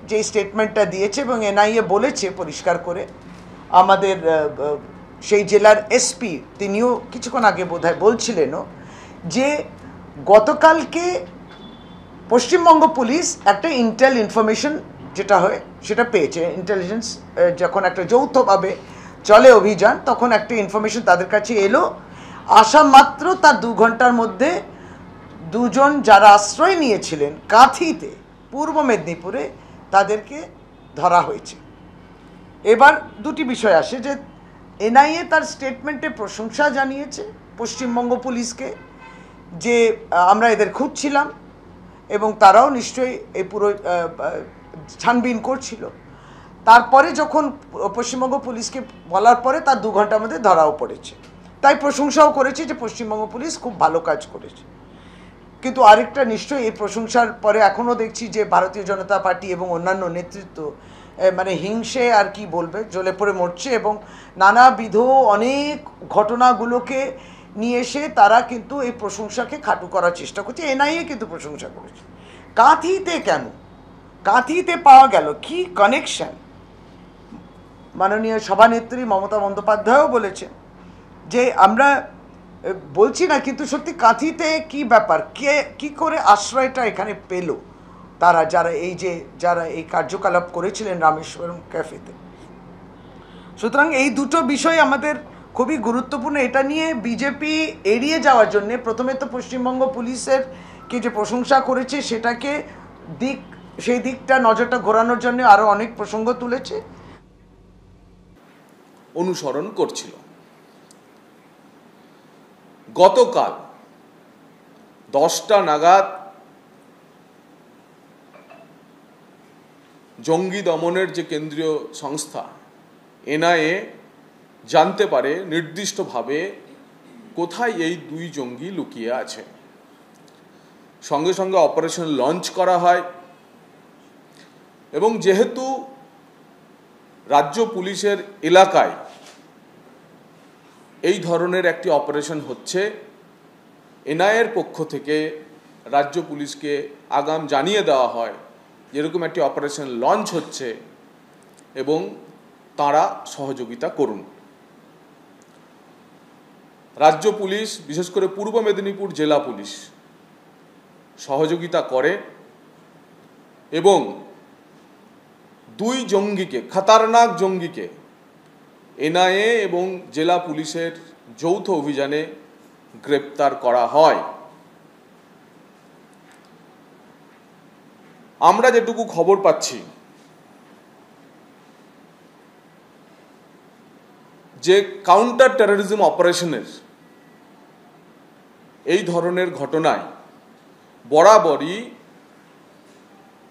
যে স্টেটমেন্টটা দিয়েছে এবং এনআইএ বলেছে পরিষ্কার করে, আমাদের সেই জেলার এসপি তিনিও কিছুক্ষণ আগে বোধহয় বলছিলেনও যে গতকালকে পশ্চিমবঙ্গ পুলিশ একটা ইন্টেল ইনফরমেশন যেটা হয় সেটা পেয়েছে। ইন্টেলিজেন্স যখন একটা যৌথভাবে চলে অভিযান, তখন একটা ইনফরমেশন তাদের কাছে এলো। আসা মাত্র তার 2 ঘন্টার মধ্যে দুজন যারা আশ্রয় নিয়েছিলেন কাঁথিতে, পূর্ব মেদিনীপুরে, তাদেরকে ধরা হয়েছে। এবার দুটি বিষয় আসে যে এনআইএ তার স্টেটমেন্টে প্রশংসা জানিয়েছে পশ্চিমবঙ্গ পুলিশকে যে আমরা এদের খুঁজছিলাম এবং তারাও নিশ্চয়ই এই পুরো ছানবিন করছিল। তারপরে যখন পশ্চিমবঙ্গ পুলিশকে বলার পরে তার 2 ঘন্টার মধ্যে ধরাও পড়েছে, তাই প্রশংসাও করেছে যে পশ্চিমবঙ্গ পুলিশ খুব ভালো কাজ করেছে। কিন্তু আরেকটা নিশ্চয়ই এই প্রশংসার পরে এখনও দেখছি যে ভারতীয় জনতা পার্টি এবং অন্যান্য নেতৃত্ব মানে হিংসে আর কি বলবে, জ্বলে পড়ে মরছে এবং নানাবিধ অনেক ঘটনাগুলোকে নিয়ে এসে তারা কিন্তু এই প্রশংসাকে খাটু করার চেষ্টা করছে। এনআইএ কিন্তু প্রশংসা করেছে। কাঁথিতে কেন, কাঁথিতে পাওয়া গেল কি কানেকশন? মাননীয় সভানেত্রী মমতা বন্দ্যোপাধ্যায়ও বলেছেন যে আমরা বলছি না, কিন্তু সত্যি কাঁথিতে কি ব্যাপার, কে কি করে আশ্রয়টা এখানে পেল তারা, যারা এই কার্যকলাপ করেছিলেন রামেশ্বরম ক্যাফেতে। সুতরাং এই দুটো বিষয় আমাদের খুবই গুরুত্বপূর্ণ। এটা নিয়ে বিজেপি এড়িয়ে যাওয়ার জন্যে প্রথমে তো পশ্চিমবঙ্গ পুলিশের কে যে প্রশংসা করেছে সেটাকে সেই দিকটা নজরটা ঘোরানোর জন্য আরও অনেক প্রসঙ্গ তুলেছে, অনুসরণ করছিল। গতকাল 10টা নাগাদ জঙ্গি দমনের যে কেন্দ্রীয় সংস্থা এনআইএ জানতে পারে নির্দিষ্টভাবে কোথায় এই 2 জঙ্গি লুকিয়ে আছে। সঙ্গে সঙ্গে অপারেশন লঞ্চ করা হয় এবং যেহেতু রাজ্য পুলিশের এলাকায় এই ধরনের একটি অপারেশন হচ্ছে, এনআইএর পক্ষ থেকে রাজ্য পুলিশকে আগাম জানিয়ে দেওয়া হয় যেরকম একটি অপারেশন লঞ্চ হচ্ছে এবং তারা সহযোগিতা করুন। রাজ্য পুলিশ, বিশেষ করে পূর্ব মেদিনীপুর জেলা পুলিশ সহযোগিতা করে এবং 2 জঙ্গিকে, খতরনাক জঙ্গিকে এনআইএ এবং জেলা পুলিশের যৌথ অভিযানে গ্রেপ্তার করা হয়। আমরা যেটুকু খবর পাচ্ছি যে কাউন্টার টেররিজম অপারেশনের এই ধরনের ঘটনায় বরাবরই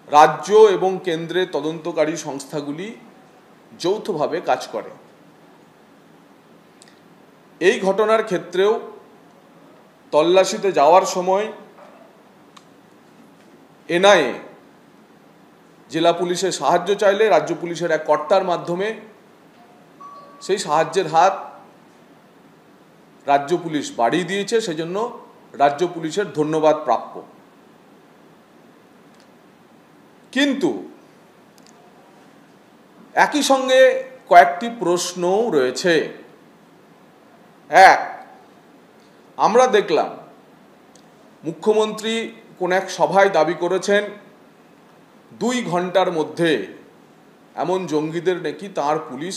রাজ্য এবং কেন্দ্রের তদন্তকারী সংস্থাগুলি যৌথভাবে কাজ করে। এই ঘটনার ক্ষেত্রেও তল্লাশিতে যাওয়ার সময় এনআইএ জেলা পুলিশের সাহায্য চাইলে রাজ্য পুলিশের এক কর্তার মাধ্যমে সেই সাহায্যের হাত রাজ্য পুলিশ বাড়িয়ে দিয়েছে, সেজন্য রাজ্য পুলিশের ধন্যবাদ প্রাপ্য। কিন্তু একই সঙ্গে কয়েকটি প্রশ্নও রয়েছে। এক, আমরা দেখলাম মুখ্যমন্ত্রী কোন এক সভায় দাবি করেছেন 2 ঘন্টার মধ্যে এমন জঙ্গিদের নাকি তার পুলিশ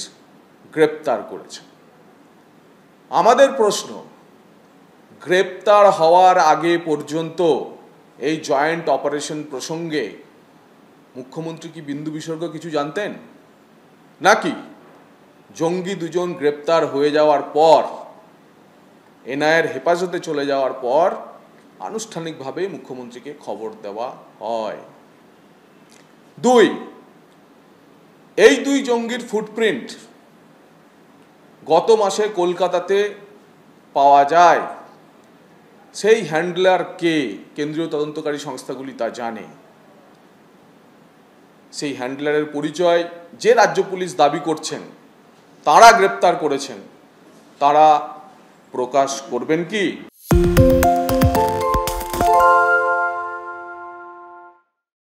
গ্রেপ্তার করেছে। আমাদের প্রশ্ন, গ্রেপ্তার হওয়ার আগে পর্যন্ত এই জয়েন্ট অপারেশন প্রসঙ্গে মুখ্যমন্ত্রী কি বিন্দু বিসর্গ কিছু জানতেন, নাকি জঙ্গি 2 জন গ্রেপ্তার হয়ে যাওয়ার পর, এনআইএর হেফাজতে চলে যাওয়ার পর আনুষ্ঠানিকভাবে মুখ্যমন্ত্রীকে খবর দেওয়া হয়? 2, এই 2 জঙ্গির ফুটপ্রিন্ট গত মাসে কলকাতাতে পাওয়া যায়। সেই হ্যান্ডলার কে, কেন্দ্রীয় তদন্তকারী সংস্থাগুলি তা জানে। সেই হ্যান্ডলারের পরিচয় যে রাজ্য পুলিশ দাবি করছেন তারা গ্রেপ্তার করেছেন, তারা প্রকাশ করবেন কি?